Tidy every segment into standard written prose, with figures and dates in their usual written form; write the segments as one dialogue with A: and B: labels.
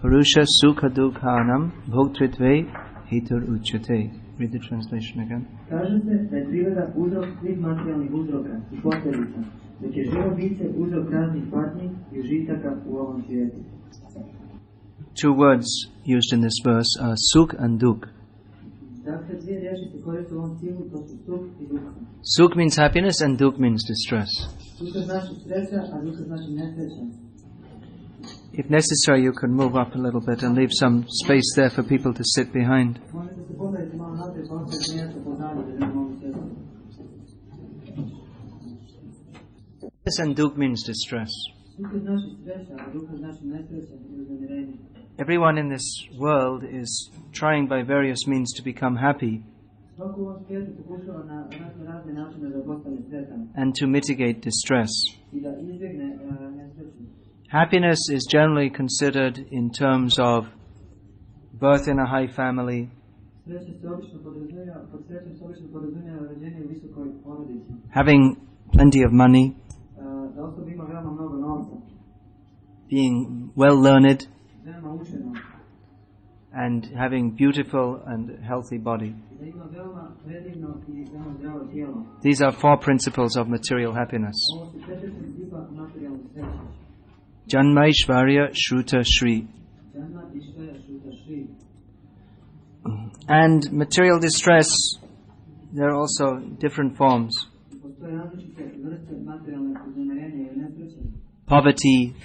A: Purusha sukha dukhanam bhoktritve hetur uchyate. Read the translation again.
B: Kaže se da je priroda uzrok svih materijalnih uzroka i posljedica, dok je živo biće uzrok raznih patnji i užitaka u ovom svijetu.
A: Two words used in this verse are sukh and dukh.
B: Dakle, dvije riječi se koriste u ovom stihu, to su sukh i dukha.
A: Sukh means happiness and dukh means distress.
B: Sukha znači sreća, a dukha znači nesreća.
A: If necessary, you can move up a little bit and leave some space there for people to sit behind. Happiness and dukh means distress. Everyone in this world is trying by various means to become happy and to mitigate distress. Happiness is generally considered in terms of birth in a high family, having plenty of money, being well learned, and having beautiful and healthy body. These are four principles of material happiness. Janmaishvarya Shruta Shri. And material distress, there are also different forms. Poverty,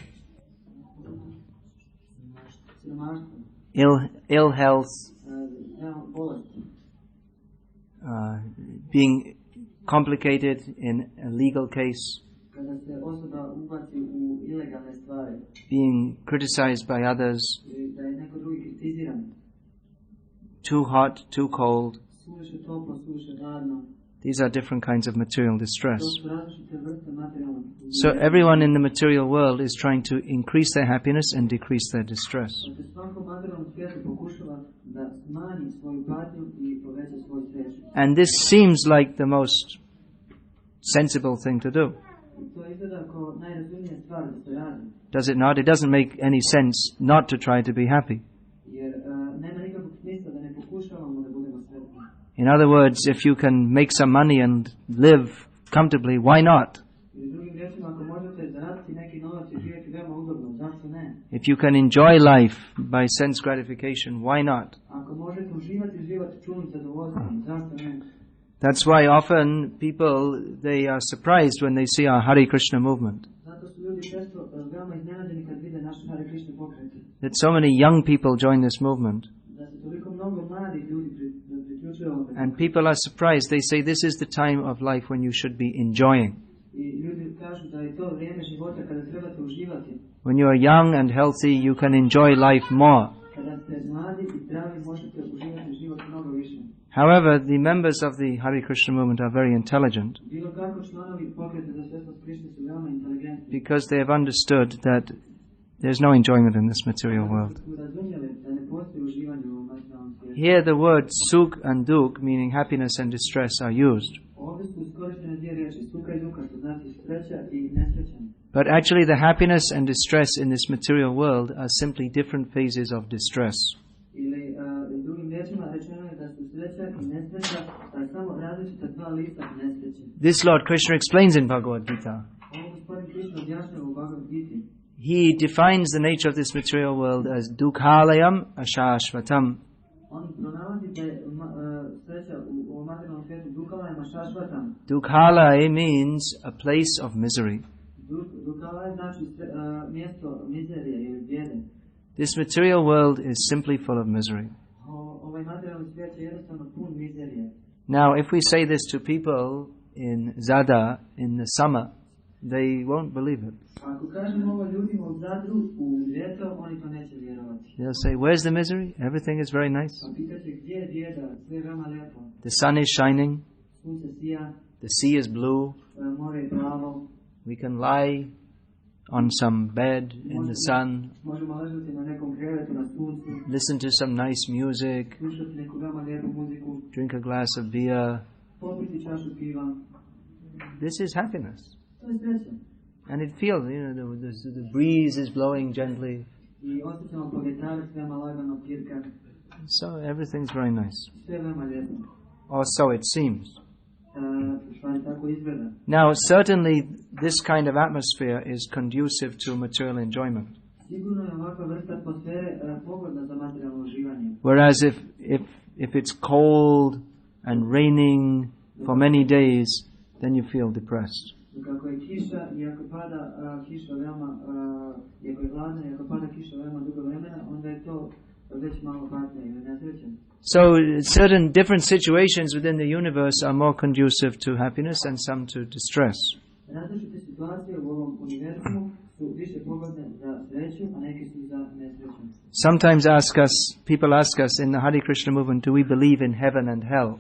A: ill health, being complicated in a legal case, being criticized by others, too hot, too cold. These are different kinds of material distress. So everyone in the material world is trying to increase their happiness and decrease their distress. And this seems like the most sensible thing to do. Does it not? It doesn't make any sense not to try to be happy. In other words, if you can make some money and live comfortably, why not? If you can enjoy life by sense gratification, why not? That's why often people, they are surprised when they see our Hare Krishna movement. That so many young people join this movement. And people are surprised. They say this is the time of life when you should be enjoying. When you are young and healthy, you can enjoy life more. However, the members of the Hare Krishna movement are very intelligent because they have understood that there's no enjoyment in this material world. Here the words sukh and dukh, meaning happiness and distress, are used. But actually the happiness and distress in this material world are simply different phases of distress. This Lord Krishna explains in Bhagavad Gita. He defines the nature of this material world as dukhalayam ashashvatam. Dukhalaya means a place of misery. This material world is simply full of misery. Now, if we say this to people in Zadar in the summer, they won't believe it. They'll say, where's the misery? Everything is very nice. The sun is shining. The sea is blue. We can lie on some bed in the sun, listen to some nice music, drink a glass of beer. This is happiness. And it feels, the breeze is blowing gently.
B: I osjećamo povjetarec veoma lagano pirka.
A: So everything's very nice.
B: Sve je veoma lijepo.
A: Or so it seems.
B: Stvari tako izgleda.
A: Now, certainly this kind of atmosphere is conducive to material enjoyment.
B: Sigurno je ovakva vrsta atmosfere pogodna za materijalno uživanje.
A: Whereas if it's cold and raining for many days, then you feel depressed.
B: Kako je kiša i ako pada kiša veoma, i ako je hladno i ako pada kiša veoma dugo vremena, onda je to već malo patnja ili nesrećan.
A: So certain different situations within the universe are more conducive to happiness and some to distress.
B: Različite situacije u ovom univerzumu su više pogodne za sreću, a neke su za nesreću.
A: Sometimes people ask us in the Hare Krishna movement, do we believe in heaven and hell?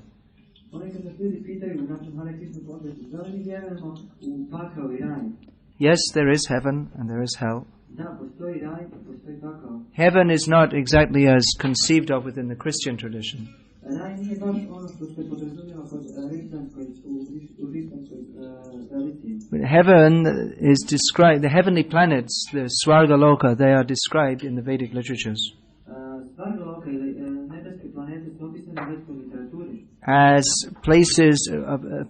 B: Ponekad nas ljudi pitaju u našem Hare Krishna pokretu, da li mi vjerujemo u pakao i raj?
A: Yes, there is heaven and there is hell.
B: Da, postoji raj, postoji pakao.
A: Heaven is not exactly as conceived of within the Christian tradition.
B: Raj nije baš ono što se podrazumijeva kod hrišćanskoj tradiciji.
A: But heaven is described, the heavenly planets, the Svargaloka, they are described in the Vedic literatures
B: Svargaloka ili nebeske planete su opisane u vedskoj literaturi
A: as a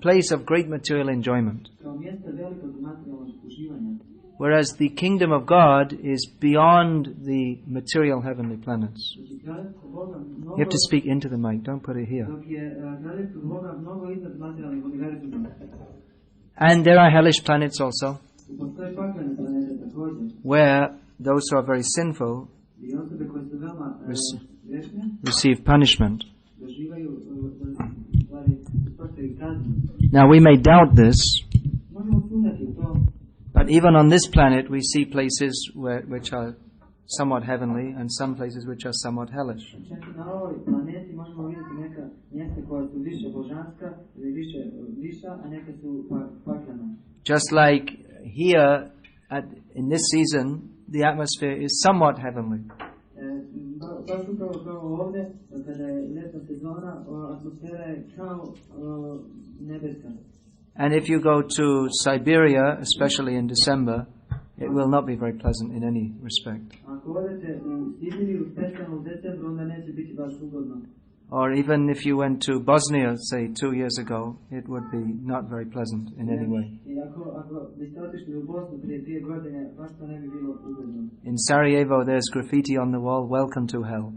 A: place of great material enjoyment.
B: kao mjesta velikog materijalnog uživanja.
A: Whereas the kingdom of God is beyond the material heavenly planets. You have to speak into the mic, don't put it here. And there are hellish planets also, where those who are very sinful receive punishment. Now we may doubt this, but even on this planet we see places which are somewhat heavenly and some places which are somewhat hellish. Just like here in this season, the atmosphere is somewhat heavenly. And if you go to Siberia, especially in December, it will not be very pleasant in any respect. Or even if you went to Bosnia, say 2 years ago, it would be not very pleasant in any way. In Sarajevo, there's graffiti on the wall, "Welcome to hell."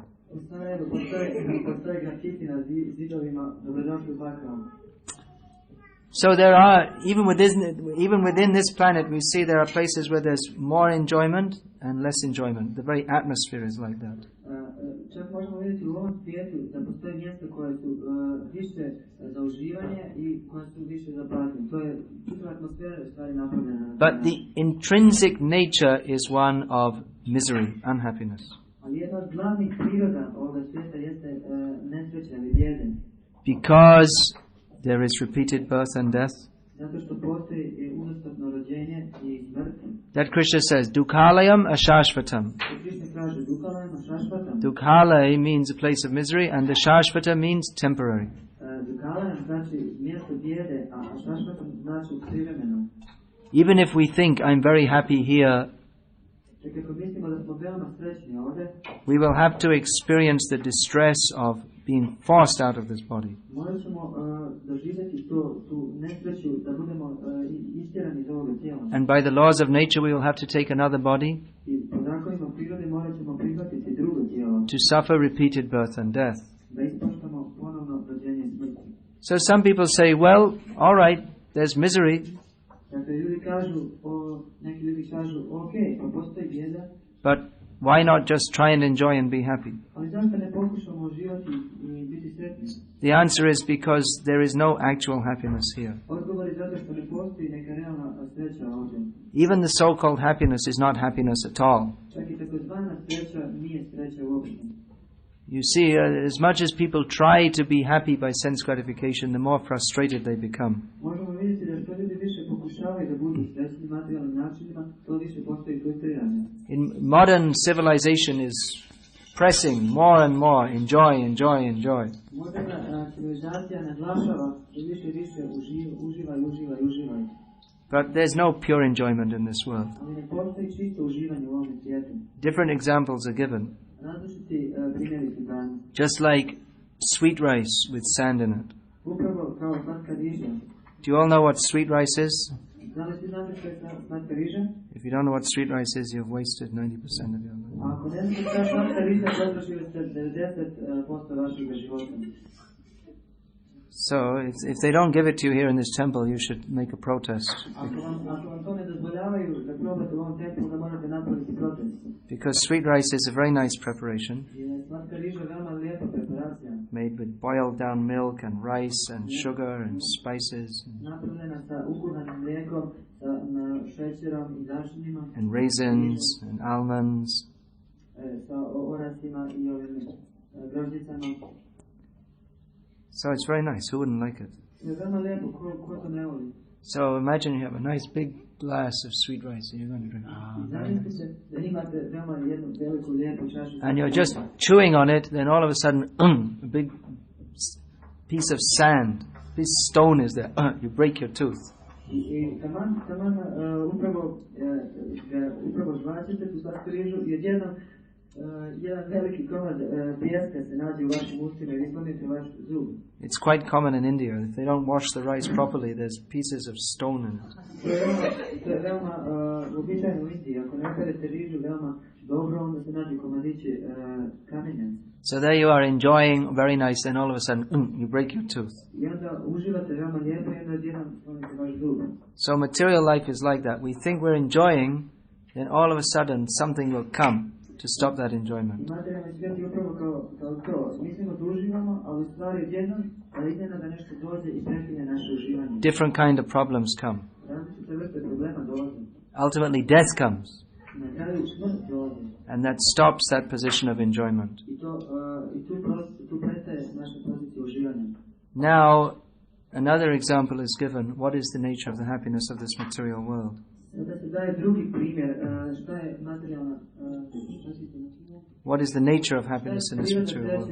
A: So there are, even within this planet, we see there are places where there's more enjoyment and less enjoyment. The very atmosphere is like that. But the intrinsic nature is one of misery, unhappiness. Because there is repeated birth and death. That Krishna says, Dukhalayam ashashvatam. Dukhalaya means a place of misery, and the shashvata means temporary. Even if we think, I'm very happy here, we will have to experience the distress of being forced out of this body. And by the laws of nature we will have to take another body to suffer repeated birth and death. So some people say, well, all right, there's misery, but why not just try and enjoy and be happy? The answer is because there is no actual happiness here. Even the so-called happiness is not happiness at all. You see, as much as people try to be happy by sense gratification, the more frustrated they become. In modern civilization is pressing more and more, enjoy, enjoy, enjoy. But there's no pure enjoyment in this world.
B: Ali ne postoji čisto uživanje u ovom svijetu.
A: Different examples are given.
B: Različiti primjeri su dani.
A: Just like sweet rice with sand in it.
B: Upravo kao slatka riža.
A: Do you all know what sweet rice is?
B: Da li svi znate što je slatka riža?
A: If you don't know what sweet rice is, you've wasted 90% of your life.
B: Ako ne znate što je slatka riža, potrošili ste 90% vašeg života.
A: So, if they don't give it to you here in this temple, you should make a protest. Because sweet rice is a very nice preparation, made with boiled down milk and rice and sugar and spices and raisins and almonds. So it's very nice. Who wouldn't like it? So imagine you have a nice big glass of sweet rice and you're going to drink. Very nice. And you're just chewing on it, then all of a sudden, a big piece of sand, this stone is there. You break your tooth. It's quite common in India. If they don't wash the rice properly, there's pieces of stone in it. So there you are enjoying very nice, and all of a sudden, you break your tooth. So material life is like that. We think we're enjoying, then all of a sudden something will come to stop that enjoyment. Different kind of problems come. Ultimately death comes. And that stops that position of enjoyment. Now, another example is given. What is the nature of the happiness of this material world? What is the nature of happiness in this material world?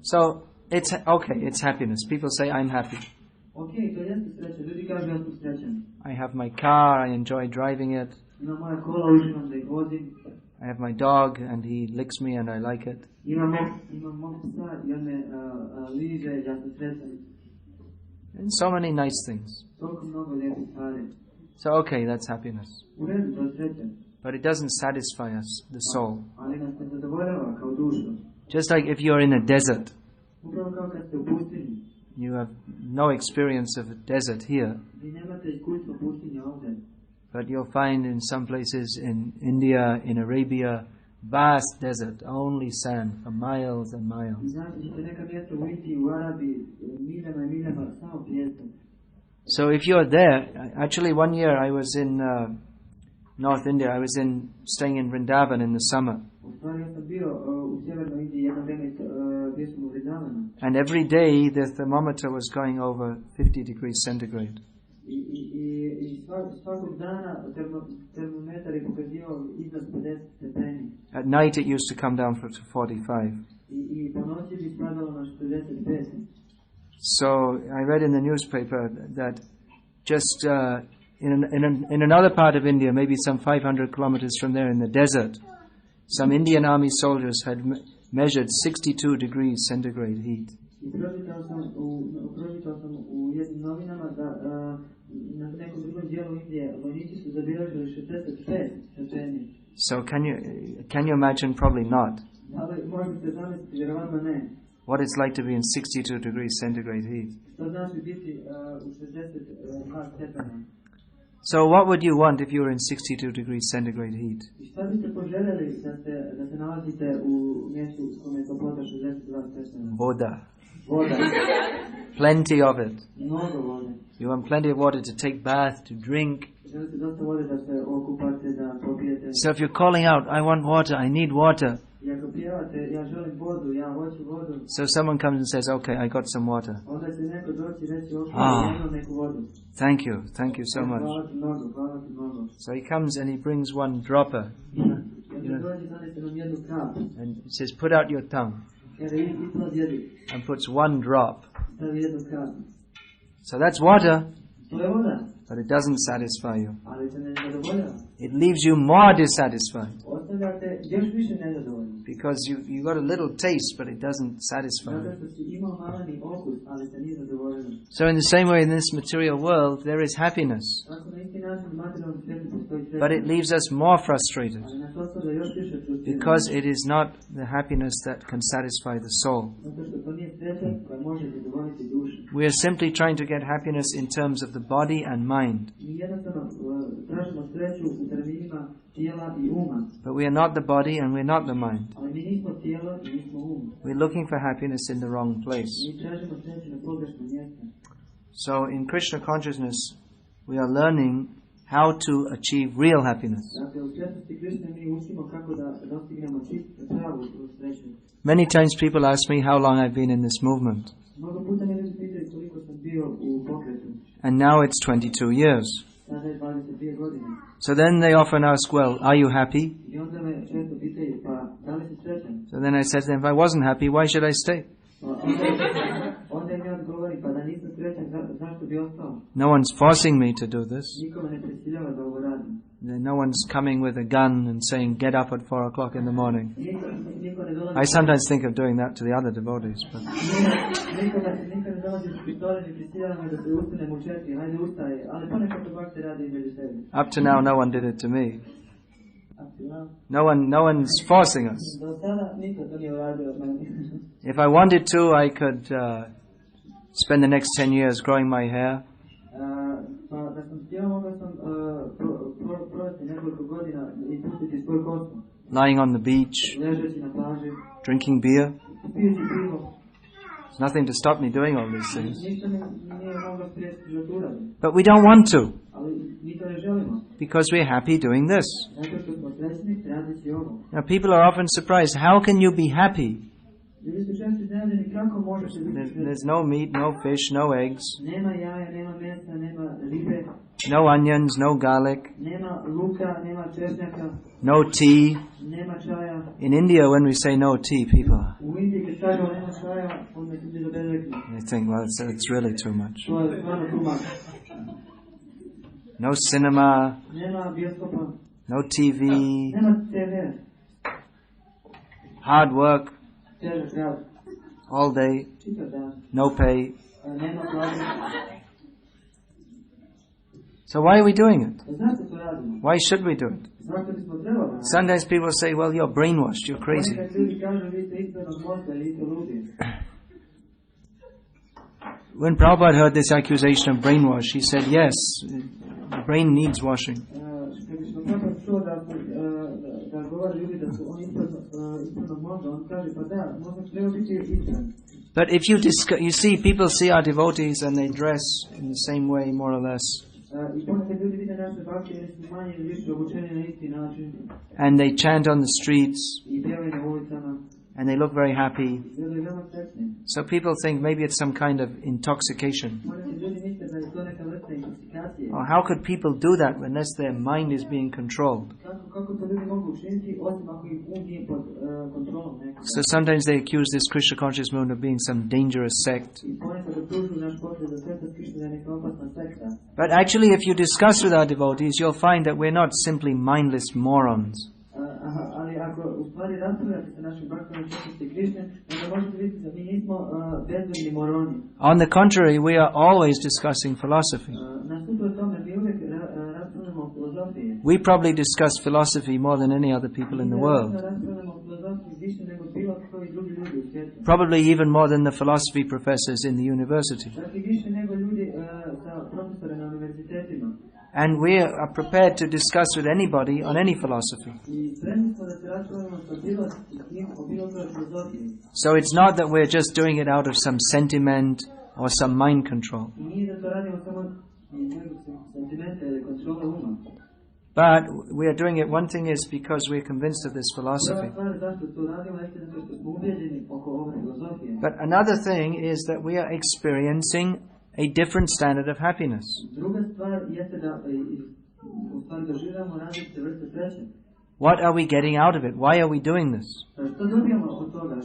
A: So, it's okay, it's happiness. People say, I'm happy. I have my car, I enjoy driving it. I have my dog and he licks me and I like it. And so many nice things. So okay, that's happiness. But it doesn't satisfy us, the soul. Just like if you're in a desert, you have no experience of a desert here. But you'll find in some places in India, in Arabia, vast desert, only sand for miles and miles. So if you're there, actually one year I was in North India, I was staying in Vrindavan in the summer. And every day the thermometer was going over 50 degrees centigrade. At night it used to come down to 45. So I read in the newspaper that just in another part of India, maybe some 500 kilometers from there in the desert, some Indian army soldiers had measured 62 degrees centigrade heat. So can you imagine? Probably not. What it's like to be in 62 degrees centigrade heat. So what would you want if you were in 62 degrees centigrade heat? Voda. Plenty of it. You want plenty of water to take bath, to drink. So if you're calling out, I want water, I need water. So someone comes and says, okay, I got some water. Thank you so much. So he comes and he brings one dropper. And he says, put out your tongue. And puts one drop. So that's water. but it doesn't satisfy you.
B: ali te ne zadovoljava.
A: It leaves you more dissatisfied
B: Ostavlja te još više nezadovoljno.
A: because you got a little taste, but it doesn't satisfy
B: Zato
A: you.
B: što si imao maleni okus, ali te nije zadovoljeno.
A: So in the same way, in this material world, there is happiness,
B: Tako na isti način u materijalnom svijetu postoji sreća,
A: but it leaves us more frustrated
B: ali nas ostavlja još više frustriranih.
A: because it is not the happiness that can satisfy the soul.
B: Zato što to nije sreća koja može zadovoljiti dušu.
A: We are simply trying to get happiness in terms of the body and mind,
B: Mi jednostavno tražimo sreću u terminima tijela i uma,
A: but we are not the body and we're not the mind.
B: ali mi nismo tijelo i nismo um.
A: We're looking for happiness in the wrong place.
B: Mi tražimo sreću na pogrešnom mjestu.
A: So in Krishna consciousness, we are learning how to achieve real happiness.
B: Dakle, u svjetlosti Krišne mi učimo kako da dostignemo pravu sreću.
A: Many times people ask me how long I've been in this movement,
B: Mnogo puta me ljudi pitaju koliko sam bio u pokretu.
A: and now it's 22 years.
B: Sada je 22 godine.
A: So then they often ask, well, are you happy?
B: I onda me često pitaju, pa da li si srećan?
A: So then I said to them, if I wasn't happy, why should I stay?
B: Pa onda mi odgovori, pa da nisam srećan, zašto bi ostao?
A: No one's forcing me to do this.
B: Niko me ne prisiljava da ovo radim.
A: No one's coming with a gun and saying, get up at 4 o'clock in the morning.
B: Niko ne dolazi.
A: I sometimes think of doing that to the other devotees, but
B: Niko ne dolazi s pištoljem i prisiljava me da se ustanem u 4, hajde ustaje, ali ponekad to baš se radi između sebi.
A: up to now no one did it to me.
B: Apsolutno.
A: No one's forcing us.
B: Do sada niko to nije uradio od mene.
A: If I wanted to, I could spend the next 10 years growing my hair,
B: Pa da sam htio, mogao sam provesti nekoliko godina i pustiti svoju kosu,
A: lying on the beach,
B: ležeći na plaži,
A: drinking beer.
B: pijući pivo.
A: There's nothing to stop me doing all these things.
B: Ništa mi nije moglo spriječiti da to uradim.
A: But we don't want to,
B: Ali mi to ne želimo.
A: because we're happy doing this.
B: Zato što smo srećni radeći ovo.
A: Now people are often surprised, how can you be happy?
B: Ljudi su često iznenađeni kako možeš biti srećan.
A: There's no meat, no fish, no eggs,
B: Nema jaja, nema mesa, nema ribe,
A: no onions, no garlic,
B: nema luka, nema češnjaka,
A: no tea.
B: nema čaja.
A: In India, when we say no tea, people
B: U Indiji kad kažemo nema čaja, onda se ljudi bezrekli.
A: they think, well, it's really too much.
B: To je stvarno tumak.
A: No cinema,
B: Nema bioskopa,
A: no TV,
B: nema TV,
A: hard work
B: težak rad,
A: all day,
B: čitav dan,
A: no pay.
B: nema plate.
A: So why are we doing it?
B: Zašto to radimo?
A: Why should we do it?
B: Zašto bismo trebali raditi?
A: Sometimes people say, well, you're brainwashed, you're crazy.
B: Ponekad ljudi kažu vi ste isprednog mozga ili ste ludi.
A: When Prabhupada heard this accusation of brainwash, he said, yes, the brain needs washing.
B: Kad bismo tako čuo da govore ljudi da su oni isprednog mozga, on kaže pa da, mozak treba biti ispred.
A: But if you see, people see our devotees and they dress in the same way, more or less,
B: I ponekad ljudi vide naše bakte jer su manje ili više obučeni na isti način
A: and they chant on the streets,
B: i pjevaju na ulicama
A: and they look very happy.
B: i izgledaju veoma srećni.
A: So people think maybe it's some kind of intoxication.
B: Ponekad ljudi misle da je to neka vrsta intoksikacije.
A: Or how could people do that unless their mind is being controlled?
B: Kako to ljudi mogu učiniti osim ako im nije pod kontrolom nekoga.
A: So sometimes they accuse this Krishna conscious movement of being some dangerous sect.
B: I ponekad optužuju naš pokret za sveta Krišna da je neka opasna sekta.
A: But actually, if you discuss with our devotees, you'll find that we're not simply mindless morons.
B: Ali ako u stvari raspravljate sa našim baktom na svetosti Krišne, onda možete vidjeti da mi nismo bezvedni moroni.
A: On the contrary, we are always discussing philosophy.
B: Nasuprot tome, mi uvijek raspravljamo o filozofiji.
A: We probably discuss philosophy more than any other people in the world.
B: Raspravljamo o filozofiji više nego bilo koji drugi ljudi u svijetu.
A: Probably even more than the philosophy professors in the university.
B: Čak i više nego ljudi sa profesore na univerzitetima.
A: And we are prepared to discuss with anybody on any philosophy.
B: I spremni smo da se raspravljamo sa bilo kim o bilo kojoj filozofiji.
A: So it's not that we're just doing it out of some sentiment or some mind control.
B: I nije da to radimo samo iz nekog sentimenta ili kontrole uma.
A: But we are doing it, one thing is because we're convinced of this philosophy.
B: Prva stvar zašto to radimo jeste zato što smo ubeđeni oko ove filozofije.
A: But another thing is that we are experiencing a different standard of happiness.
B: Druga stvar jeste da u stvari doživljamo različite vrste sreće.
A: What are we getting out of it? Why are we doing this?
B: Što dobijamo od toga?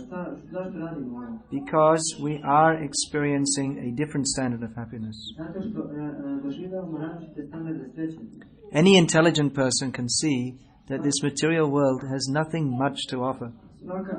B: Zašto radimo ovo?
A: Because we are experiencing a different standard of happiness.
B: Zato što doživljavamo različite standarde sreće.
A: Any intelligent person can see that this material world has nothing much to offer.
B: Svaka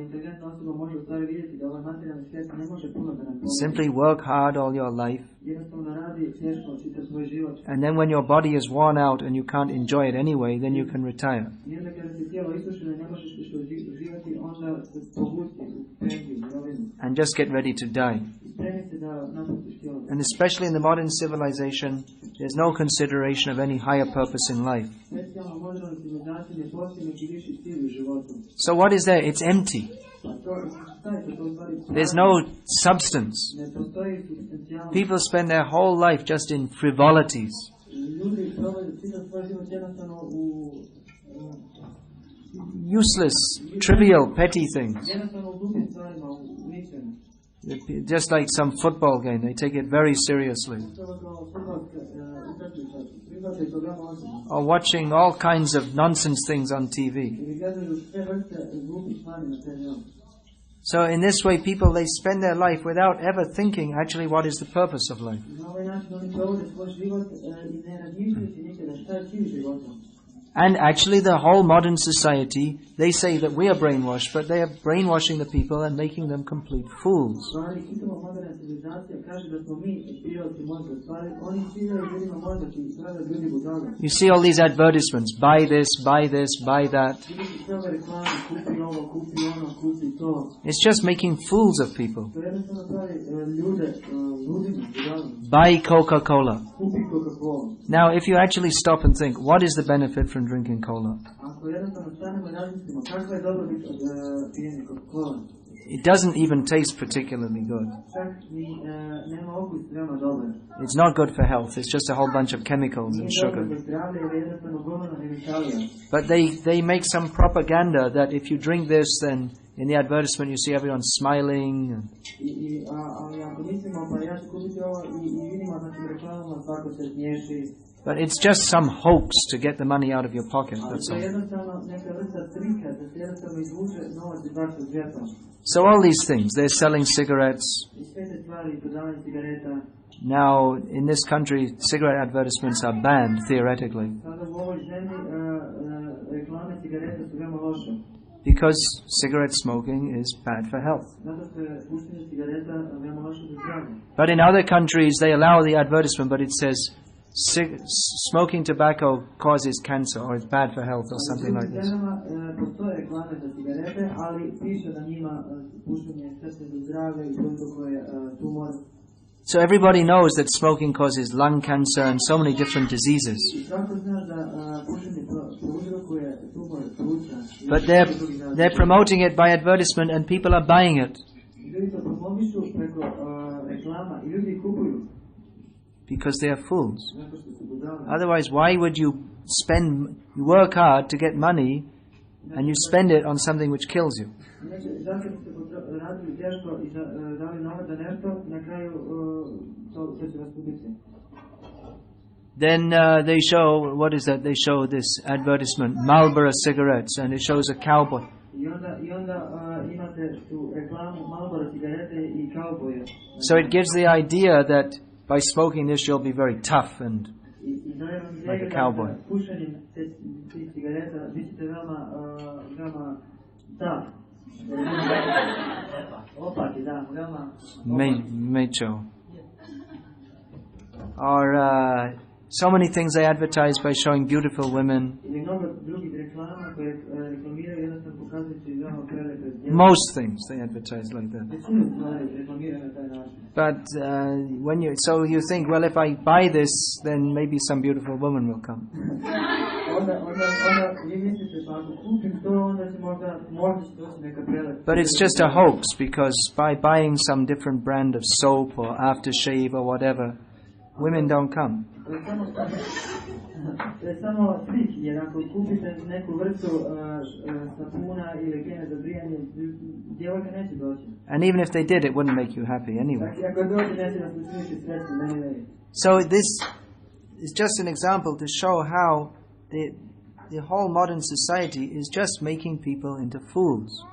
B: inteligentna osoba može u stvari vidjeti da ovaj materijalni svijet ne može puno da nam pomoći.
A: Simply work hard all your life.
B: Jednostavno radi teško čitav svoj život.
A: And then when your body is worn out and you can't enjoy it anyway, then you can retire.
B: I onda kada se tijelo isušeno i ne možeš više uživati, onda se povusti u penziju, mirovinu.
A: And just get ready to die.
B: Spremi se da napustiš tijelo.
A: And especially in the modern civilization, there's no consideration of any higher purpose in life.
B: Specijalno u modernoj civilizaciji ne postoji neki viši cilj u životu.
A: So what is there? It's empty. There's no substance. People spend their whole life just in frivolities. Useless, trivial, petty things. Just like some football game, they take it very seriously. Or watching all kinds of nonsense things on TV. So in this way, people, they spend their life without ever thinking actually what is the purpose of life. And actually the whole modern society, they say that we are brainwashed, but they are brainwashing the people and making them complete fools. You see all these advertisements, buy this, buy that. It's just making fools of people. Buy Coca-Cola. Now if you actually stop and think, what is the benefit from drinking cola? It doesn't even taste particularly good. It's not good for health. It's just a whole bunch of chemicals and sugar. But they make some propaganda that if you drink this, then in the advertisement you see everyone smiling. But it's just some hoax to get the money out of your pocket, that's all. So all these things, they're selling cigarettes. Now, in this country, cigarette advertisements are banned, theoretically. Because cigarette smoking is bad for health. But in other countries, they allow the advertisement, but it says, smoking tobacco causes cancer, or it's bad for health, or something like this. So everybody knows that smoking causes lung cancer and so many different diseases. But they're promoting it by advertisement and people are buying it. Because they are fools. Otherwise, why would you work hard to get money and you spend it on something which kills you? Then they show, what is that? They show this advertisement, Marlboro cigarettes, and it shows a cowboy. So it gives the idea that by smoking this you'll be very tough and like a cowboy. Macho. Or so many things they advertise by showing beautiful women. Most things they advertise like that. But when you think, well, if I buy this, then maybe some beautiful woman will come. But it's just a hoax, because by buying some different brand of soap or aftershave or whatever, women don't come. And even if they did, it wouldn't make you happy anyway. So this is just an example to show how the whole modern society is just making people into fools.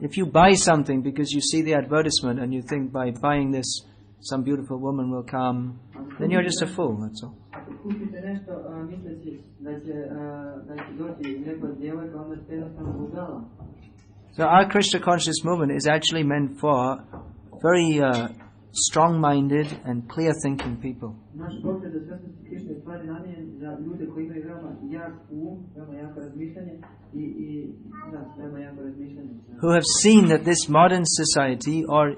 A: If you buy something because you see the advertisement and you think by buying this some beautiful woman will come, then you're just a fool, that's all. So our Krishna conscious movement is actually meant for very strong-minded and clear-thinking people. Who have seen that this modern society, or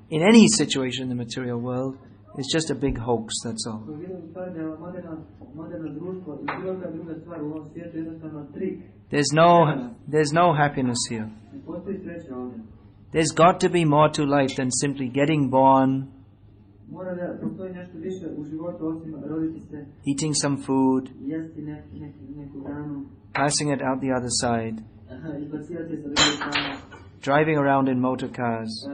A: in any situation in the material world, is just a big hoax, that's all. There's no happiness here. There's got to be more to life than simply getting born, eating some food, passing it out the other side, driving around in motor cars,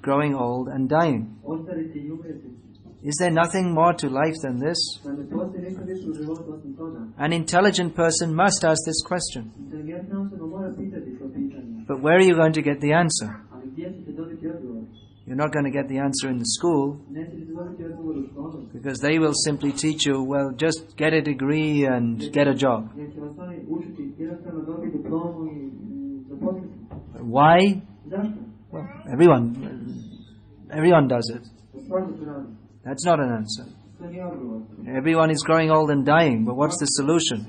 A: growing old and dying. Is there nothing more to life than this? An intelligent person must ask this question. But where are you going to get the answer? You're not going to get the answer in the school, because they will simply teach you, well, just get a degree and get a job. Why? Well, everyone does it. That's not an answer. Everyone is growing old and dying, but what's the solution?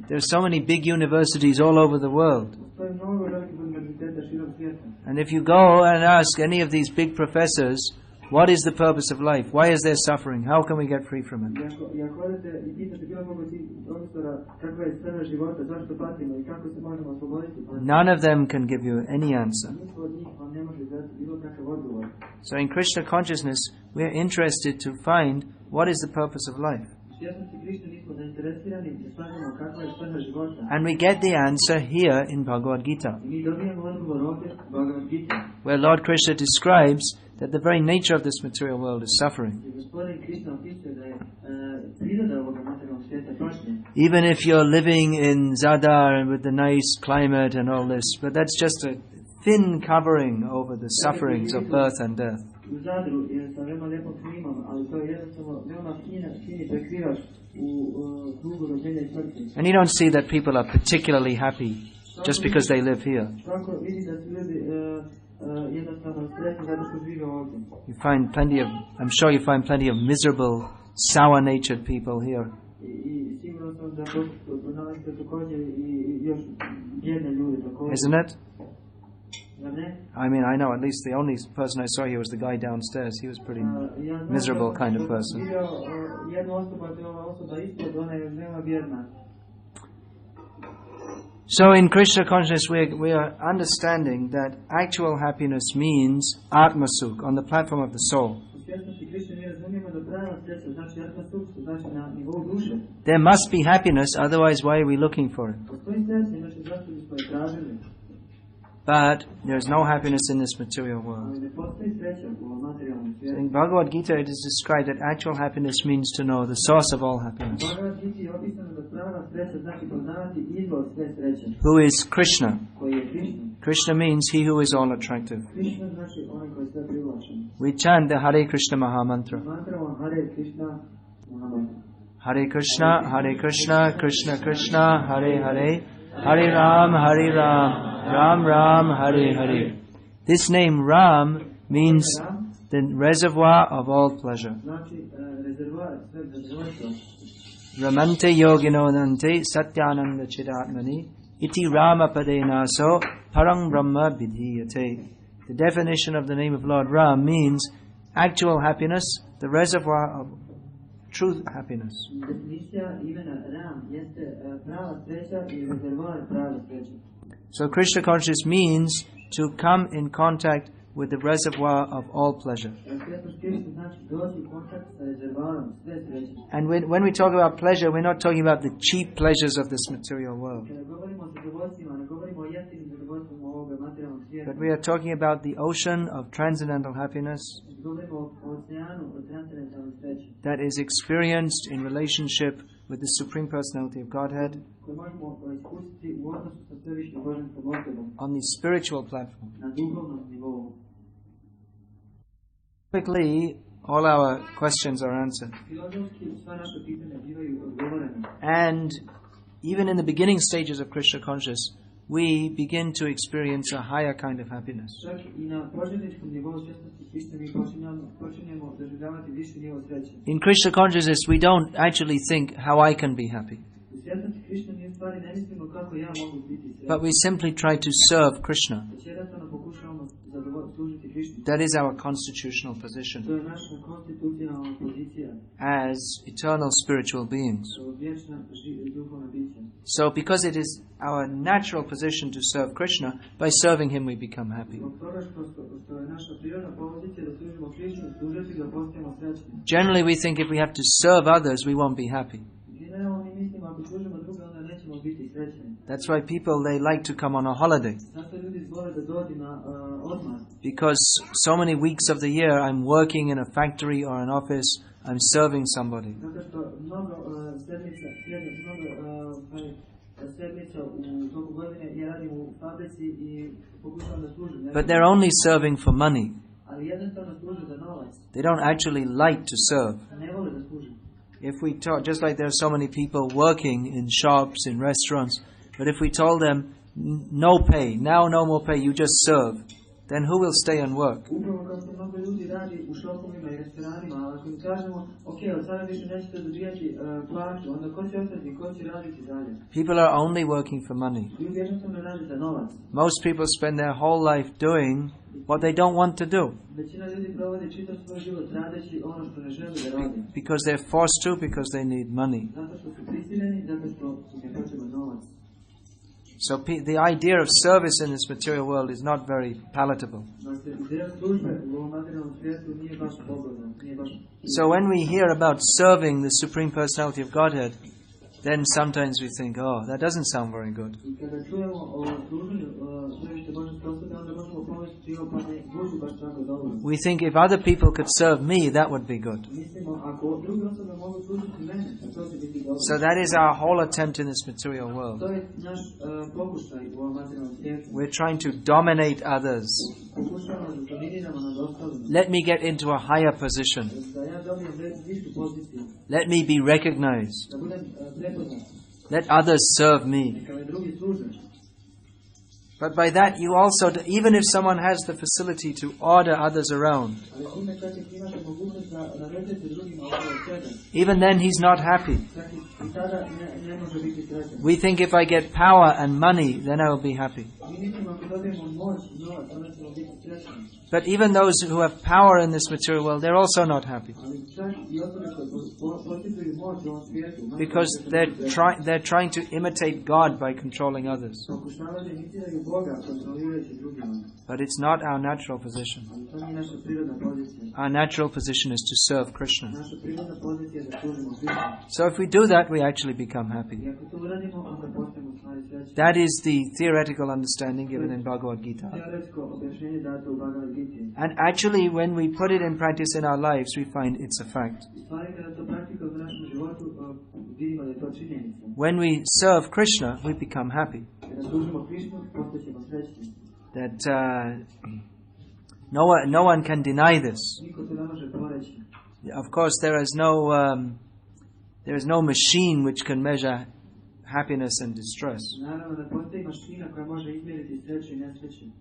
A: There are so many big universities all over the world. And if you go and ask any of these big professors, what is the purpose of life? Why is there suffering? How can we get free from it? None of them can give you any answer. So in Krishna consciousness, we are interested to find what is the purpose of life. And we get the answer here in Bhagavad Gita, where Lord Krishna describes that the very nature of this material world is suffering. Even if you're living in Zadar with the nice climate and all this, but that's just a thin covering over the sufferings of birth and death. And you don't see that people are particularly happy just because they live here. You find plenty of, I'm sure you find plenty of miserable, sour-natured people here. Isn't it? I mean, I know at least the only person I saw here was the guy downstairs. He was a pretty miserable kind of person. So in Krishna consciousness, we are understanding that actual happiness means Atma Sukh, on the platform of the soul. There must be happiness, otherwise why are we looking for it? But there is no happiness in this material world. In Bhagavad Gita it is described that actual happiness means to know the source of all happiness, who is Krishna. Krishna means he who is all attractive. We chant the Hare Krishna Maha Mantra. Hare Krishna, Krishna Krishna, Hare Hare, Hare Ram, Ram Ram, Hare Hare. This name Ram means the reservoir of all pleasure. Ramante yogino nante satyananda chidatmani iti Rama padenaso parang brahma vidhiyate. The definition of the name of Lord Ram means actual happiness, the reservoir of true happiness. So Krishna consciousness means to come in contact with the reservoir of all pleasure. And when we talk about pleasure, we're not talking about the cheap pleasures of this material world.
B: materijalnog svijeta.
A: But we are talking about the ocean of transcendental happiness
B: Govorimo o oceanu od transcendentalne sreće.
A: that is experienced in relationship with the Supreme Personality of Godhead
B: Koje možemo iskusiti u odnosu sa svevišnjim božanskom osobom
A: on the spiritual platform.
B: na duhovnom nivou.
A: Typically, all our questions are answered.
B: Filozofski sva naša pitanja bivaju odgovorena.
A: And even in the beginning stages of Krishna conscious, we begin to experience a higher kind of happiness.
B: Čak i na početničkom nivou svjesnosti Krishna mi počinjemo doživljavati viši nivo sreće.
A: In Krishna consciousness, we don't actually think how I can be happy,
B: U svjesnosti Krishna mi u stvari ne mislimo kako ja mogu biti srećan.
A: but we simply try to serve Krishna.
B: Već jednostavno pokušavamo služiti Krishna.
A: That is our constitutional position
B: To je naša konstitucionalna pozicija
A: as eternal spiritual beings.
B: kao vječna duhovna bića.
A: So because it is our natural position to serve Krishna, by serving him we become happy.
B: Zbog toga što je naša prirodna pozicija da služimo Krishnu, služiti ga postajemo srećni.
A: Generally we think if we have to serve others, we won't be happy.
B: Generalno mi mislimo ako služimo druge onda nećemo biti srećni.
A: That's why people, they like to come on a holiday.
B: Zato ljudi vole da dođu na odmor.
A: Because so many weeks of the year I'm working in a factory or an office, I'm serving somebody.
B: Zato što mnogo sedmica u toku godine ja radim u fabrici i pokušavam da služim.
A: But they're only serving for money.
B: Ali jednostavno služe za novac.
A: They don't actually like to serve.
B: Ne vole da služe.
A: If we talk, just like there are so many people working in shops, in restaurants, but if we told them, no pay, now no more pay, you just serve, then who will stay and work?
B: Upravo kao što mnogo ljudi radi u šopovima i restoranima, ali ako im kažemo, ok, od sada više nećete dobijati plaću, onda ko će ostati, ko će raditi dalje?
A: People are only working for money.
B: Ljudi jednostavno radi za novac.
A: Most people spend their whole life doing what they don't want to do.
B: Većina ljudi provodi čitav svoj život radeći ono što ne žele da radi.
A: Because they're forced to, because they need money.
B: Zato što su prisiljeni, zato što im je potreban novac.
A: So the idea of service in this material world is not very palatable. So when we hear about serving the Supreme Personality of Godhead, then sometimes we think, oh, that doesn't sound very good. We think if other people could serve me, that would be good. So that is our whole attempt in this material world. We're trying to dominate others. Let me get into a higher position. Let me be recognized. Let others serve me. But by that you also, even if someone has the facility to order others around, even then he's not happy. We think if I get power and money, then I will be happy. But even those who have power in this material world, they're also not happy. Because they're trying to imitate God by controlling others. But it's not our natural position. Our natural position is to serve Krishna. So if we do that, we actually become happy. That is the theoretical understanding given in Bhagavad Gita. And actually, when we put it in practice in our lives, we find it's a fact. When we serve Krishna, we become happy. That no one can deny this. Of course, there is no machine which can measure happiness and distress.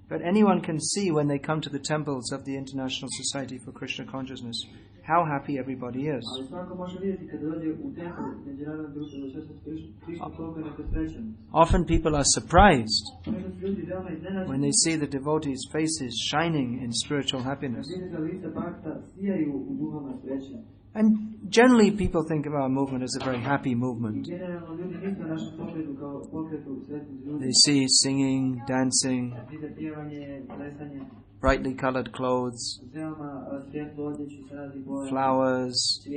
A: But anyone can see when they come to the temples of the International Society for Krishna Consciousness how happy everybody is. Often people are surprised when they see the devotees' faces shining in spiritual happiness. And generally people think of our movement as a very happy movement. They see singing, dancing, brightly colored clothes, flowers,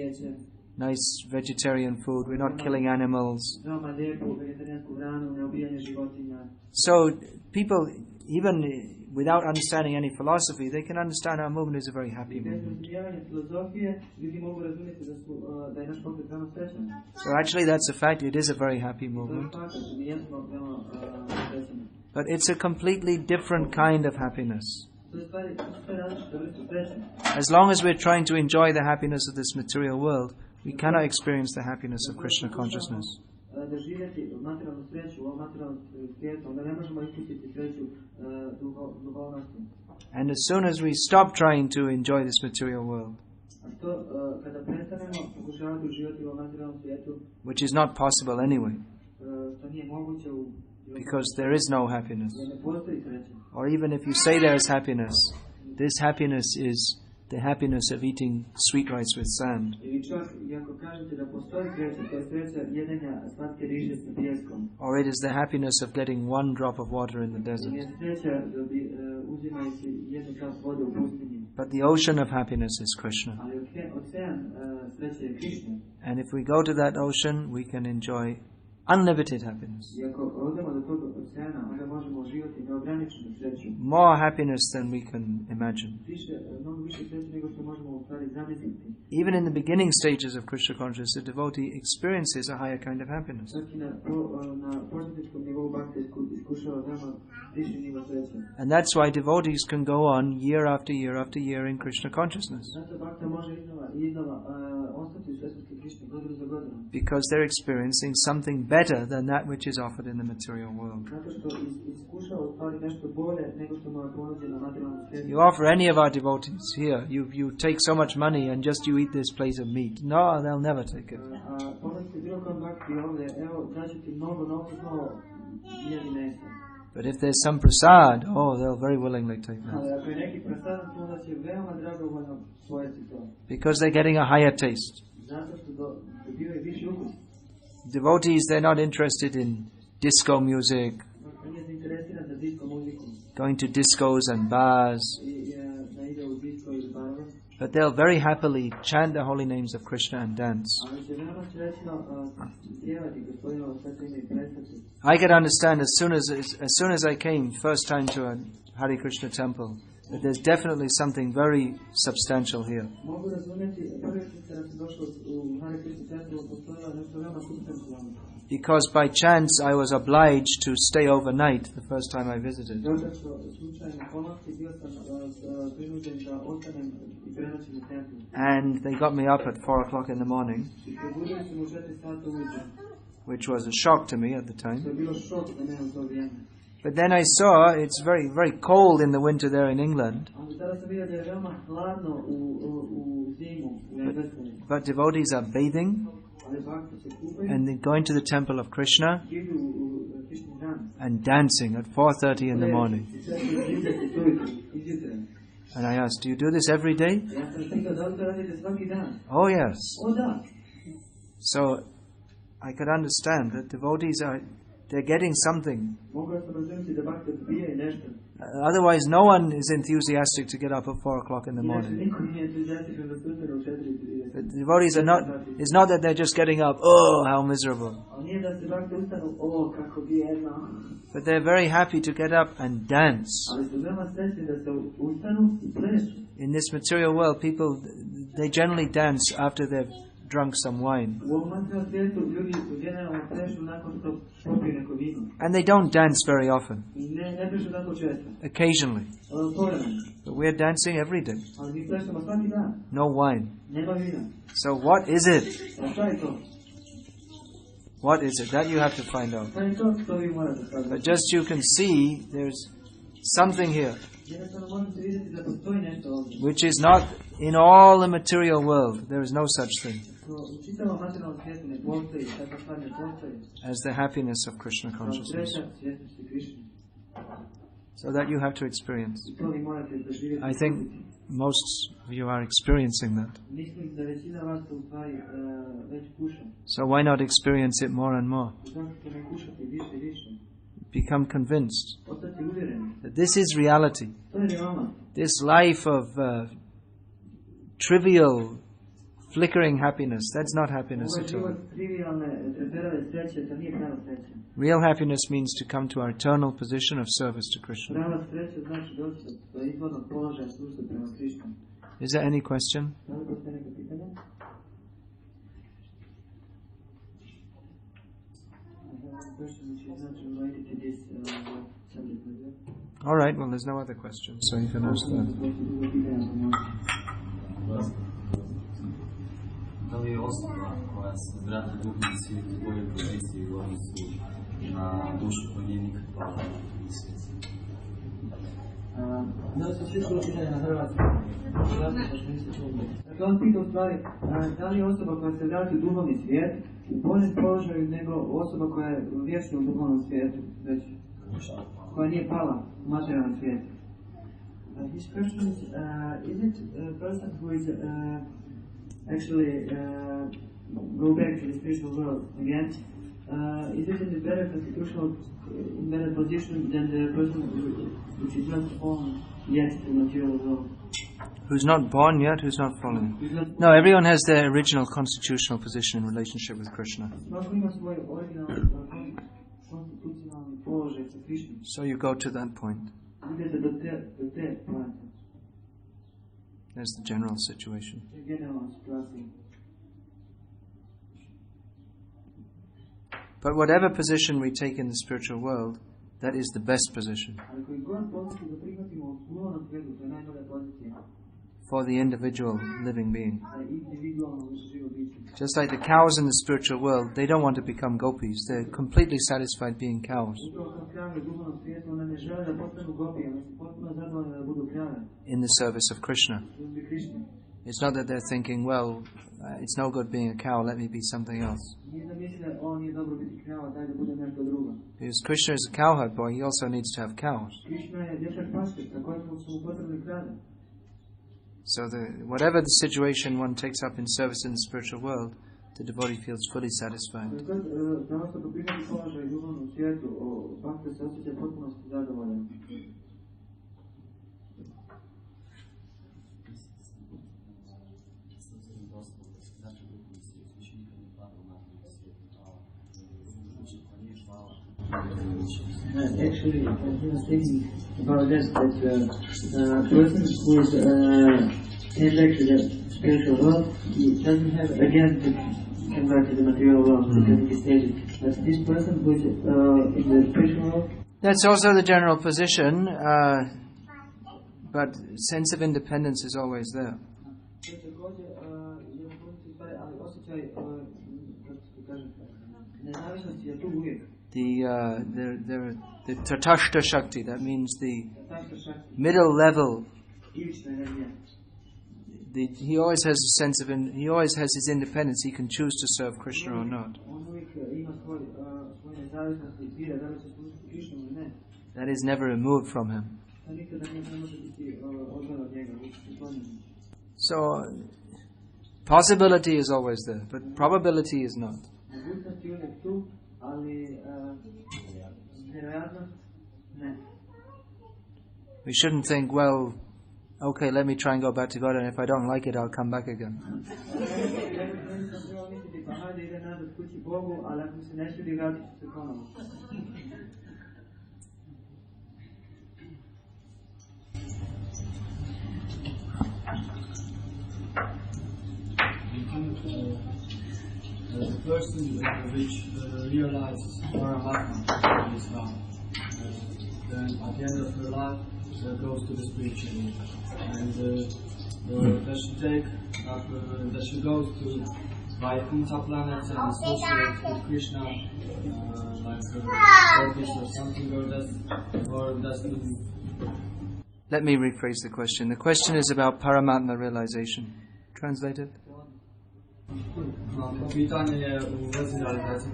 A: nice vegetarian food. We're not killing animals. So people, even without understanding any philosophy, they can understand our movement is a very happy movement. So actually that's a fact, it is a very happy movement. But it's a completely different kind of happiness. As long as we're trying to enjoy the happiness of this material world, we cannot experience the happiness of Krishna consciousness. And as soon as we stop trying to enjoy this material world, which is not possible anyway, because there is no happiness, or even if you say there is happiness, this happiness is the happiness of eating sweet rice with sand. Or it is the happiness of getting one drop of water in the desert. But the ocean of happiness is Krishna. And if we go to that ocean, we can enjoy unlimited happiness. More happiness than we can imagine. Even in the beginning stages of Krishna consciousness, the devotee experiences a higher kind of happiness. And that's why devotees can go on year after year after year in Krishna consciousness. Because they're experiencing something better than that which is offered in the material world. You offer any of our devotees here, you take so much money and just you eat this plate of meat. No, they'll never take it. But if there's some prasad, oh, they'll very willingly take that. Because they're getting a higher taste. Devotees, they're not interested in disco music, going to discos and bars, but they'll very happily chant the holy names of Krishna and dance. I could understand as soon as I came first time to a Hare Krishna temple, that there's definitely something very substantial here. Because by chance I was obliged to stay overnight the first time I visited. And they got me up at 4 o'clock in the morning, which was a shock to me at the time. But then I saw it's very, very cold in the winter there in England. But devotees are bathing and then going to the temple of Krishna and dancing at 4:30 in the morning. And I asked, do you do this every day? Oh yes. So I could understand that devotees they're getting something. Otherwise, no one is enthusiastic to get up at 4 o'clock in the morning. The devotees are not. It's not that they're just getting up. Oh, how miserable! But they're very happy to get up and dance. In this material world, people they generally dance after they've drunk some wine. And they don't dance very often. Occasionally. But we're dancing every day. No wine. So what is it? What is it? That you have to find out. But just you can see there's something here which is not in all the material world. There is no such thing as the happiness of Krishna consciousness. So that you have to experience. I think most of you are experiencing that. So why not experience it more and more? Become convinced that this is reality. This life of trivial flickering happiness. That's not happiness
B: Ovo je
A: at all.
B: život trivialne treperave sreće, to nije prava sreća.
A: Real happiness means to come to our eternal position of service to Krishna.
B: Prava sreća znači doći do izvornog položaja službe prema Krišnu.
A: Is there any question?
B: Da li postoje neka pitanja? Question which is not related to this subject matter.
A: All right, well, there's no other question, so you can ask that.
C: Da li je osoba koja se vrati u duhovni svijet u boljoj poziciji u odnosu na dušu koja nije nikad pala u duhovni svijet?
B: Da se svi čulo pitanje na hrvatskom. Dakle, on pita u stvari, da li je osoba koja se vrati u duhovni svijet u boljem položaju nego osoba koja je vječna u duhovnom svijetu, već koja nije pala u materijalnom svijetu. His question is it a person who is actually go back to the spiritual world again? Is it in the better constitutional, in better position than the person which is not fallen yet to material world?
A: Who's not born yet, who's not fallen? No, everyone has their original constitutional position in relationship with Krishna. So you go to that point. That's the general situation. But whatever position we take in the spiritual world, that is the best position for the individual living being. Just like the cows in the spiritual world, they don't want to become gopis. They're completely satisfied being cows in the service of Krishna. It's not that they're thinking, well, it's no good being a cow, let me be something else. Because Krishna is a cowherd boy, he also needs to have cows. So whatever the situation one takes up in service in the spiritual world, the devotee feels fully satisfied.
B: Actually, he was thinking about that person who is came back to the spiritual world, he doesn't have again to come back to the material world because he stated. But this person who is in the spiritual world,
A: that's also the general position, but sense of independence is always there. The Tatashta Shakti, that means the middle level. He always has a sense of, he always has his independence. He can choose to serve Krishna or not. That is never removed from him. So, possibility is always there, but probability is not. We shouldn't think, well, okay, let me try and go back to God, and if I don't like it, I'll come back again.
D: The person which realizes Paramatma is now, then at the end of her life goes to the spiritual world, and that she goes to Vaikuntha planets and associate with Krishna, like Kurdish or something, or that's the...
A: Let me rephrase the question. The question is about Paramatma realization. Translated?
D: Pitanje je u vezi realizacije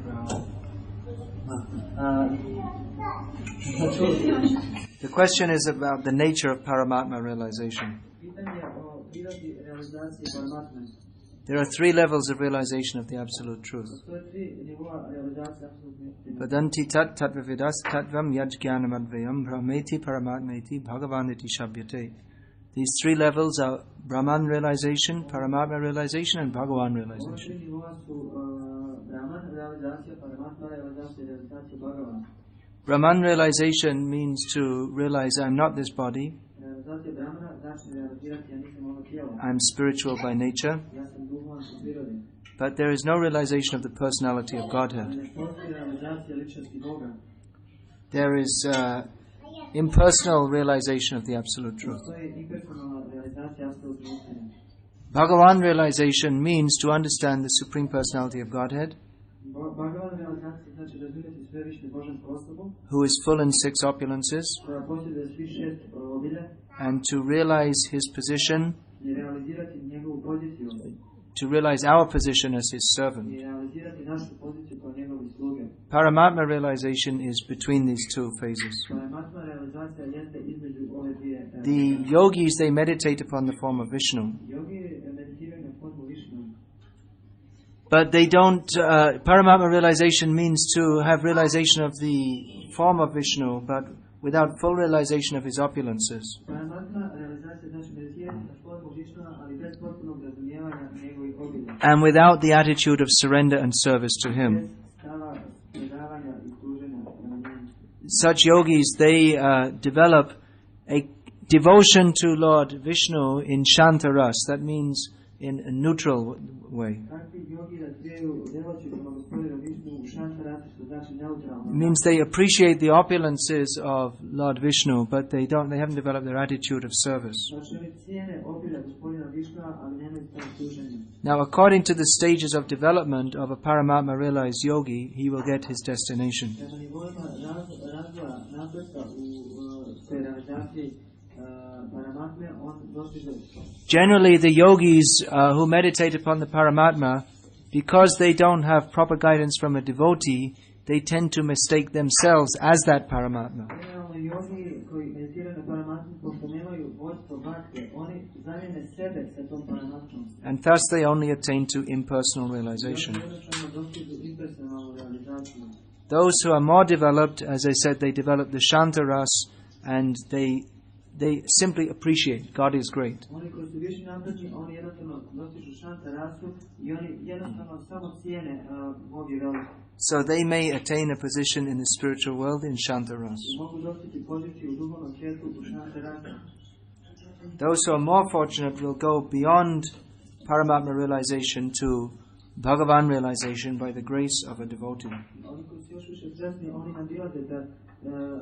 A: The question is about the nature of Paramatma realization. There are three levels of realization of the Absolute Truth. Vadanti tat tatvavidas tatvam yajjanamadvayam brahmeti paramatmeti bhagavaniti shabhyate. These three levels are Brahman realization, Paramatma realization, and Bhagavan
B: Ova
A: realization.
B: tri nivoa su Brahman realizacija, Paramatma realizacija i realizacija Bhagavana.
A: Brahman realization means to realize I'm not this body,
B: Realizacija Brahmana znači realizirati ja nisam ovo tijelo.
A: I'm spiritual by nature,
B: Ja sam duhovan po prirodi.
A: but there is no realization of the personality of
B: Ali
A: Godhead.
B: ne postoji realizacija ličnosti Boga.
A: There is impersonal realization of the absolute truth.
B: Postoji impersonalna realizacija apsolutne istine.
A: Bhagavan realization means to understand the Supreme Personality of Godhead,
B: Bhagavan realizacija znači razumjeti svevišnju božansku osobu,
A: who is full in six opulences,
B: koja posjeduje svi šest obilja,
A: and to realize his position,
B: i realizirati njegovu poziciju,
A: to realize our position as his
B: i
A: servant.
B: realizirati našu poziciju kao njegovi sluge.
A: Paramatma realization is between these two phases.
B: Paramatma realizacija jeste između ove dvije.
A: The yogis, they meditate upon the form of Vishnu,
B: Yogi meditiraju na formu Višnu,
A: but they don't. Paramatma realization means to have realization of the form of Vishnu, but without full realization of his opulences.
B: Paramatma realizacija znači meditirati na formu Višnu, ali bez potpunog razumijevanja njegovih obilja.
A: And without the attitude of surrender and service to him.
B: Bez stava predavanja i služenja prema njemu.
A: Such yogis, they develop a devotion to Lord Vishnu in Shanta Ras. That means in a neutral way.
B: Takvi yogi razvijaju devociju prema gospodinu Višnu u Shanta Rasi, što znači neutralno.
A: It means they appreciate the opulences of Lord Vishnu, but they haven't developed their attitude of service.
B: Znači oni cijene obilja gospodina Višnua, ali nemaju stava služenja.
A: Now, according to the stages of development of a Paramatma realized yogi, he will get his destination.
B: Prema nivoima razvoja napretka u toj realizaciji Paramatme, on dostiže.
A: Generally, the yogis who meditate upon the Paramatma, because they don't have proper guidance from a devotee, they tend to mistake themselves as that Paramatma.
B: Generalno yogi koji meditiraju na Paramatmu, pošto nemaju vodstvo bhakti, oni zamijene sebe sa tom Paramatmom.
A: And thus they only attain to impersonal realization.
B: Oni jednostavno dostižu impersonalnu realizaciju.
A: Those who are more developed, as I said, they develop the Shanta Ras, and they simply appreciate God is great.
B: Oni koji su više napredni, oni jednostavno dostižu Shanta Rasu i oni jednostavno samo cijene Bog je velik.
A: So they may attain a position in the spiritual world in Shanta Ras.
B: I mogu dostići poziciju u duhovnom svijetu u Shanta Rasu.
A: Those who are more fortunate will go beyond Paramatma realization to Bhagavan realization by the grace of a devotee.
B: Oni koji su još više sretni, oni nadilaze da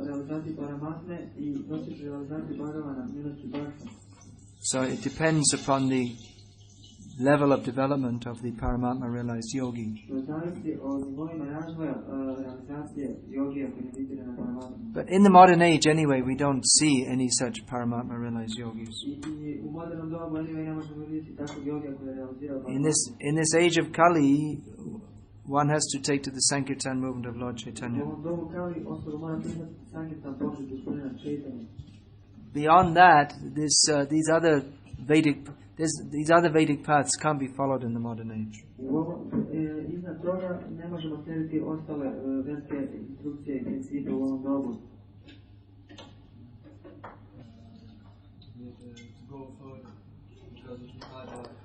B: realizaciju Paramatme i dostižu realizaciju Bhagavana, milosti Bhakta.
A: So it depends upon the level of development of the Paramatma realized yogi.
B: To zavisi od nivoima razvoja realizacije yogija koji meditira na Paramatmu.
A: But in the modern age anyway, we don't see any such Paramatma realized yogis.
B: I u modernom dobu anyway ne možemo vidjeti takvog yogija koji je realizirao
A: In this age of Kali, one has to take to the Sankirtan movement of Lord
B: U
A: Chaitanya.
B: ovom dobu Kali osoba mora prihvatiti Sankirtan pokret gospodina Chaitanya.
A: Beyond that, these other Vedic paths can't be followed in the modern age.
B: Iznad toga ne možemo slijediti ostale verske instrukcije i principe u ovom dobu.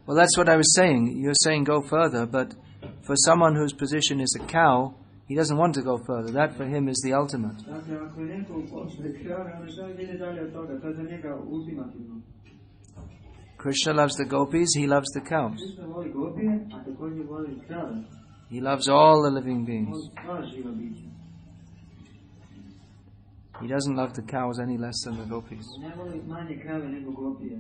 A: Well, that's what I was saying. You're saying go further, but for someone whose position is a cow, he doesn't want to go further. That for him is the ultimate.
B: Dakle, ako je neko u postoji krave, on ne želi da ide dalje od toga. To je za njega ultimativno.
A: Krishna loves the gopis, he loves the cows.
B: Krishna voli gopije, a također voli krave.
A: He loves all the living beings.
B: Voli sva živa bića.
A: He doesn't love the cows any less than the gopis.
B: Ne voli manje krave nego gopije.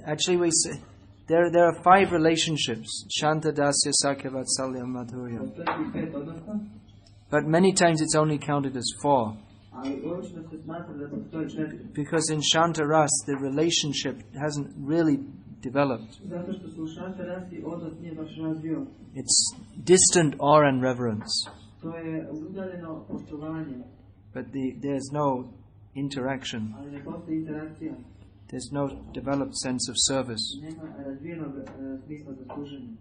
A: Actually we say there are 5 relationships. Shanta, Dasya, Sakya, Vatsalya, Madhurya.
B: Postoji 5 odnosa,
A: But many times it's only counted as 4.
B: ali obično se smatra da postoji 4.
A: Because in Shanta Ras the relationship hasn't really developed.
B: Zato što su u Shanta Rasi odnos nije baš razvio.
A: It's distant awe and reverence.
B: To je udaljeno poštovanje,
A: But there's no interaction.
B: ali ne postoji interakcija.
A: There's no developed sense of service.
B: Nema razvijenog smisla za služenje.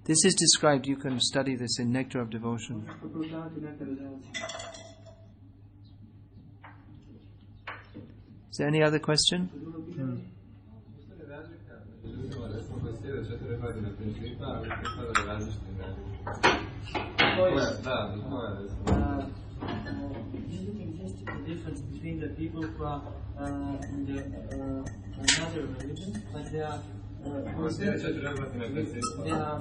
A: This is described, you can study this in Nectar of Devotion. Is there any other question?
B: Difference between the people who are in the another religion, but they are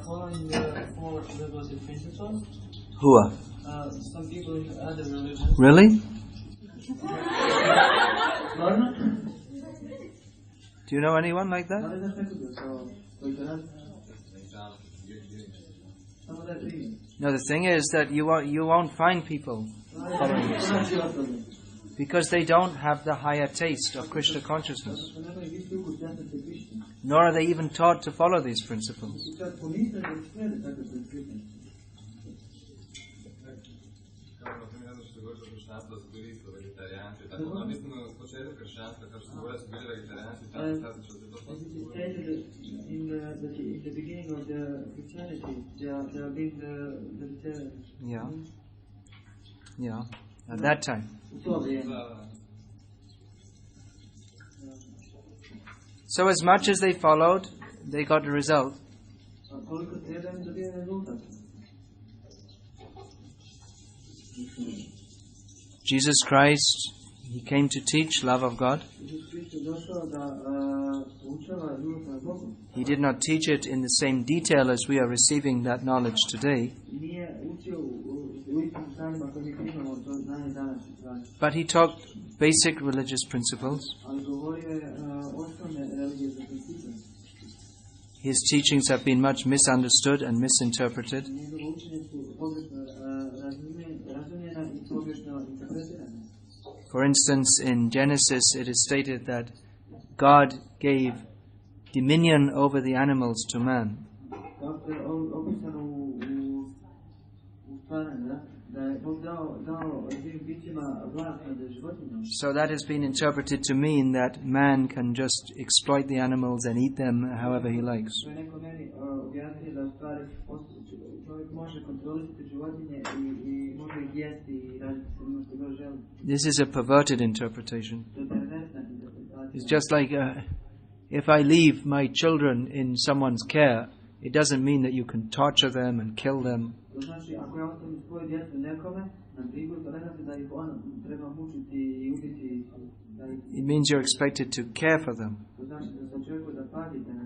B: following the four regulative principles.
A: Who are?
B: Some people in other religions.
A: Really? Do you know anyone like that? No, the thing is that you won't find people following this, because they don't have the higher taste of Krishna consciousness, nor are they even taught to follow these principles.
B: In the beginning of the Christianity, they are being vegetarian.
A: Yeah, at that time. So as much as they followed, they got a result. Jesus Christ, He came to teach love of God. He did not teach it in the same detail as we are receiving that knowledge today. But He taught basic religious principles. His teachings have been much misunderstood and misinterpreted. For instance, in Genesis it is stated that God gave dominion over the animals to man. So that has been interpreted to mean that man can just exploit the animals and eat them however he likes. This is a perverted interpretation. It's just like if I leave my children in someone's care, it doesn't mean that you can torture them and kill them. It means you're expected to care for them.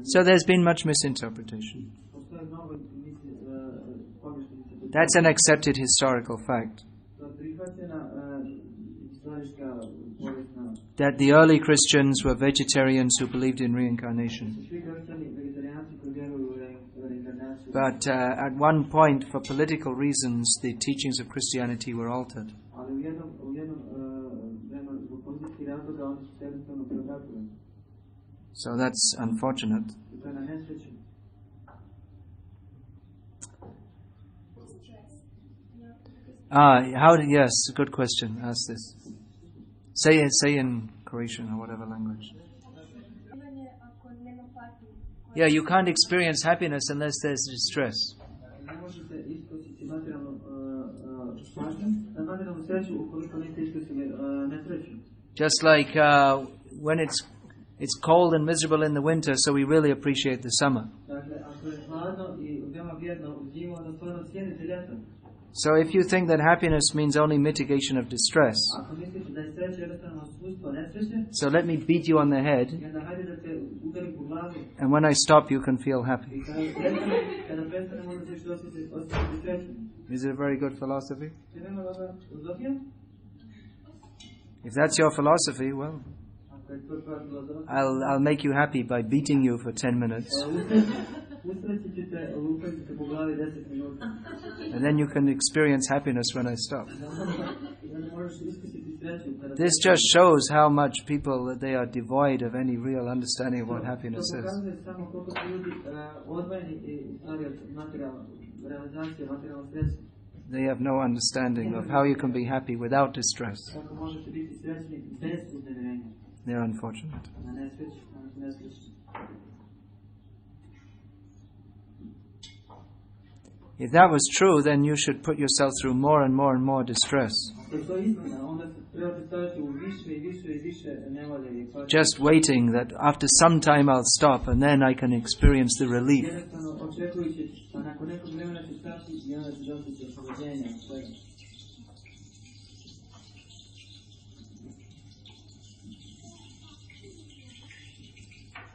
A: So there's been much misinterpretation. That's an accepted historical fact. That the early Christians were vegetarians who believed in reincarnation. But at one point, for political reasons, the teachings of Christianity were altered. So that's unfortunate. Yes, good question. Ask this. Say in Croatian or whatever language. Yeah, you can't experience happiness unless there's distress. Just like when it's cold and miserable in the winter, so we really appreciate the summer. So if you think that happiness means only mitigation of distress, so let me beat you on the head, and when I stop you can feel happy. Is it a very good philosophy? If that's your philosophy, well, I'll make you happy by beating you for 10 minutes. And then you can experience happiness when I stop. This just shows how much people, they are devoid of any real understanding of what happiness is. They have no understanding of how you can be happy without distress. They're unfortunate. If that was true, then you should put yourself through more and more and more distress. Just waiting that after some time I'll stop and then I can experience the relief.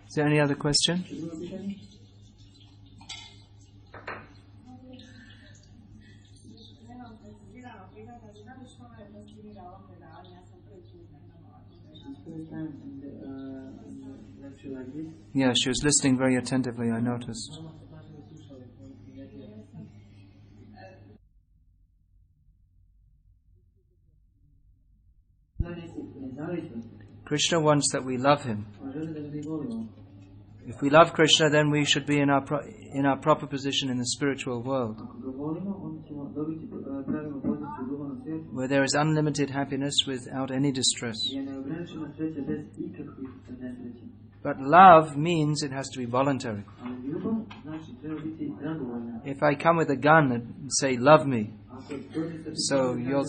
A: Is there any other question? Yeah, she was listening very attentively, I noticed. Krishna wants that we love him. If we love Krishna, then we should be in our proper position in the spiritual world, where there is unlimited happiness without any distress. But love means it has to be voluntary. If I come with a gun and say, love me, so you'll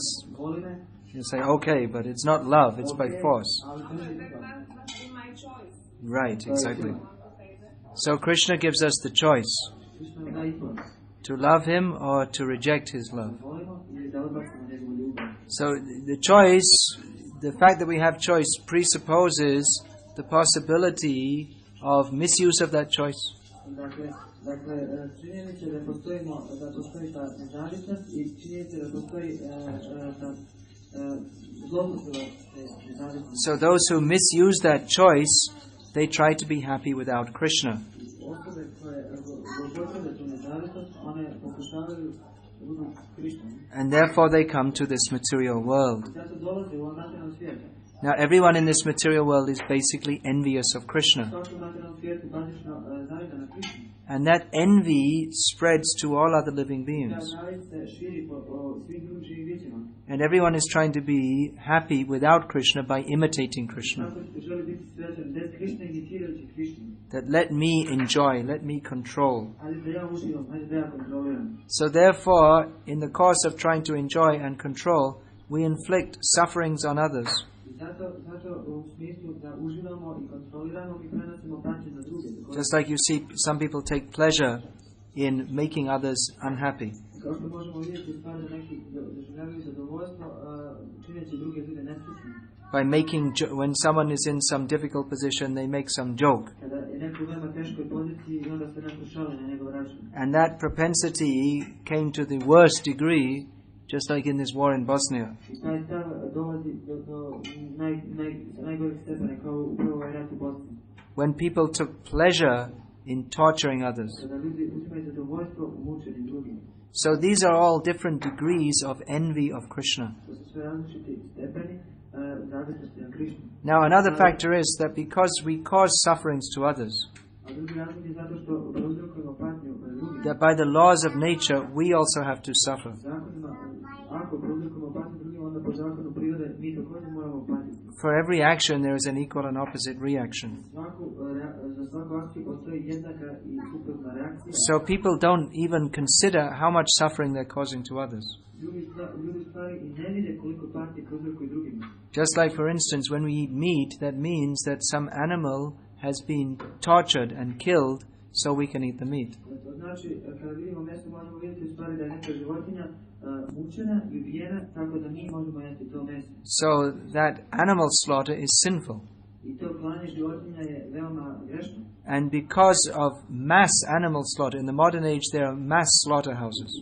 A: say, okay, but it's not love, it's by force. Right, exactly. So Krishna gives us the choice to love him or to reject his love. So the choice, the fact that we have choice presupposes the possibility of misuse of that choice. So those who misuse that choice, they try to be happy without Krishna. And therefore they come to this material world. Now everyone in this material world is basically envious of Krishna. And that envy spreads to all other living beings. And everyone is trying to be happy without Krishna by imitating Krishna. That let me enjoy, let me control. So therefore, in the course of trying to enjoy and control, we inflict sufferings on others. Just like you see, some people take pleasure in making others unhappy. By making, when someone is in some difficult position, they make some joke. And that propensity came to the worst degree, just like in this war in Bosnia. When people took pleasure in torturing others. So these are all different degrees of envy of Krishna. Now another factor is that because we cause sufferings to others, that by the laws of nature we also have to suffer. For every action there is an equal and opposite reaction. So people don't even consider how much suffering they're causing to others. Just like, for instance, when we eat meat, that means that some animal has been tortured and killed so we can eat the meat. So that animal slaughter is sinful. And because of mass animal slaughter, in the modern age there are mass slaughterhouses.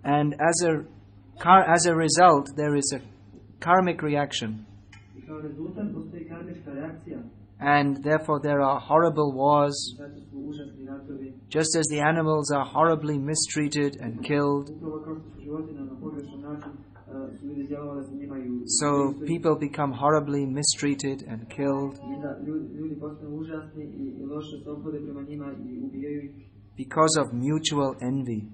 A: And as a result, there is a karmic reaction. And therefore there are horrible wars. Just as the animals are horribly mistreated and killed, so people become horribly mistreated and killed because of mutual envy.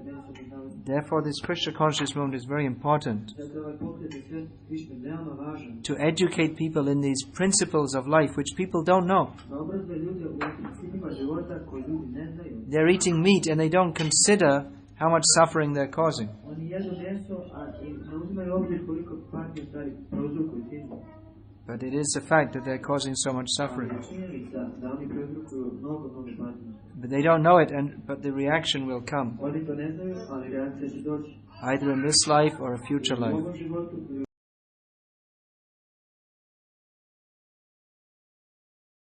B: se međusobno znalazimo.
A: Therefore, this Krishna conscious movement is very important
B: Zato ovaj pokret je sve Krišne veoma važan.
A: to educate people in these principles of life which people don't know.
B: Da obrazuje ljude u principima života koje ljudi ne znaju.
A: They're eating meat and they don't consider how much suffering they're causing.
B: Oni jedu meso, a ne uzimaju obzir koliko patnje stvari prouzrokuju tim.
A: But it is a fact that they're causing so much suffering.
B: Ali činjenica da oni prouzrokuju mnogo patnje.
A: But they don't know it, but the reaction will come,
B: Oni to ne znaju, ali reakcija će doći.
A: either in this life or a future
B: U
A: life.
B: ovom životu